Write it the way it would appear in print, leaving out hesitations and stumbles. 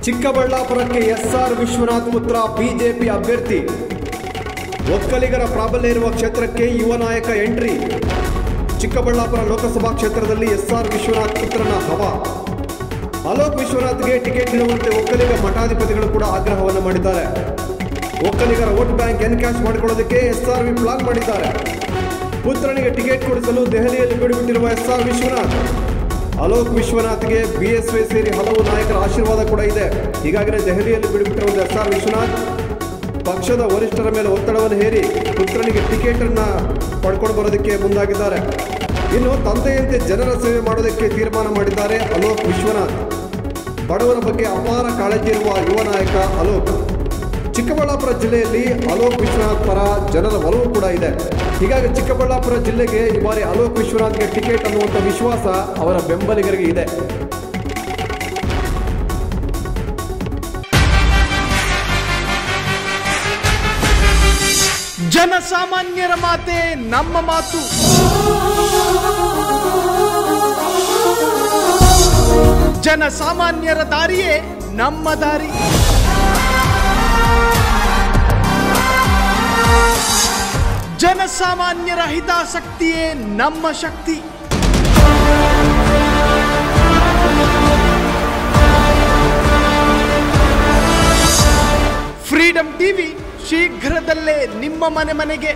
ಚಿಕ್ಕಬಳ್ಳಾಪುರಕ್ಕೆ S R Vishwanath ಪುತ್ರ BJP ಅಭ್ಯರ್ಥಿ. ಒಕ್ಕಲಿಗರ ಪ್ರಾಬಲ್ಯ ಇರುವ ಕ್ಷೇತ್ರಕ್ಕೆ ಯುವ ನಾಯಕ ಎಂಟ್ರಿ. ಚಿಕ್ಕಬಳ್ಳಾಪುರ ಲೋಕಸಭಾ ಕ್ಷೇತ್ರದಲ್ಲಿ ಎಸ್ಆರ್ ವಿಶ್ವನಾಥ್ ಪುತ್ರನ ಹವಾ. ಅಲೋಕ್ ವಿಶ್ವನಾಥ್ಗೆ ಟಿಕೆಟ್ ನೀಡುವಂತೆ ಒಕ್ಕಲಿಗ ಮಠಾಧಿಪತಿಗಳು ಕೂಡ ಆಗ್ರಹವನ್ನು ಮಾಡಿದ್ದಾರೆ. ಒಕ್ಕಲಿಗರ ವೋಟ್ ಬ್ಯಾಂಕ್ ಎನ್ಕ್ಯಾಶ್ ಮಾಡಿಕೊಳ್ಳೋದಕ್ಕೆ ಎಸ್ಆರ್ವಿ ಪ್ಲಾನ್ ಮಾಡಿದ್ದಾರೆ. ಪುತ್ರನಿಗೆ ಟಿಕೆಟ್ ಕೊಡಿಸಲು ದೆಹಲಿಯಲ್ಲಿ ಬಿಡುಬಿಟ್ಟಿರುವ ಎಸ್ಆರ್ ವಿಶ್ವನಾಥ್. ಅಲೋಕ್ ವಿಶ್ವನಾಥ್ಗೆ ಬಿಎಸ್ವೈ ಸೇರಿ ಹಲವು ನಾಯಕರ ಆಶೀರ್ವಾದ ಕೂಡ ಇದೆ. ಹೀಗಾಗಿ ದೆಹಲಿಯಲ್ಲಿ ಬಿಡುಬಿಟ್ಟಿರುವ ಎಸ್ಆರ್ ವಿಶ್ವನಾಥ್ ಪಕ್ಷದ ವರಿಷ್ಠರ ಮೇಲೆ ಒತ್ತಡವನ್ನು ಹೇರಿ ಪುತ್ರನಿಗೆ ಟಿಕೆಟ್ ಅನ್ನು ಪಡ್ಕೊಂಡು ಬರೋದಕ್ಕೆ ಮುಂದಾಗಿದ್ದಾರೆ. ಇನ್ನು ತಂದೆಯಂತೆ ಜನರ ಸೇವೆ ಮಾಡೋದಕ್ಕೆ ತೀರ್ಮಾನ ಮಾಡಿದ್ದಾರೆ ಅಲೋಕ್ ವಿಶ್ವನಾಥ್. ಬಡವರ ಬಗ್ಗೆ ಅಪಾರ ಕಾಳಜಿ ಇರುವ ಯುವ ನಾಯಕ ಅಲೋಕ್. ಚಿಕ್ಕಬಳ್ಳಾಪುರ ಜಿಲ್ಲೆಯಲ್ಲಿ ಅಲೋಕ್ ವಿಶ್ವನಾಥ್ ಪರ ಜನರ ಒಲವು ಕೂಡ ಇದೆ. ಹೀಗಾಗಿ ಚಿಕ್ಕಬಳ್ಳಾಪುರ ಜಿಲ್ಲೆಗೆ ಈ ಬಾರಿ ಅಲೋಕ್ ವಿಶ್ವನಾಥ್ಗೆ ಟಿಕೆಟ್ ಅನ್ನುವಂಥ ವಿಶ್ವಾಸ ಅವರ ಬೆಂಬಲಿಗರಿಗೆ ಇದೆ. ಜನಸಾಮಾನ್ಯರ ಮಾತೆ ನಮ್ಮ ಮಾತು. ಜನಸಾಮಾನ್ಯರ ದಾರಿಯೇ ನಮ್ಮ ದಾರಿ. ಜನಸಾಮಾನ್ಯರ ಹಿತಾಸಕ್ತಿಯೇ ನಮ್ಮ ಶಕ್ತಿ. ಫ್ರೀಡಂ ಟಿವಿ ಶೀಘ್ರದಲ್ಲೇ ನಿಮ್ಮ ಮನೆಗೆ.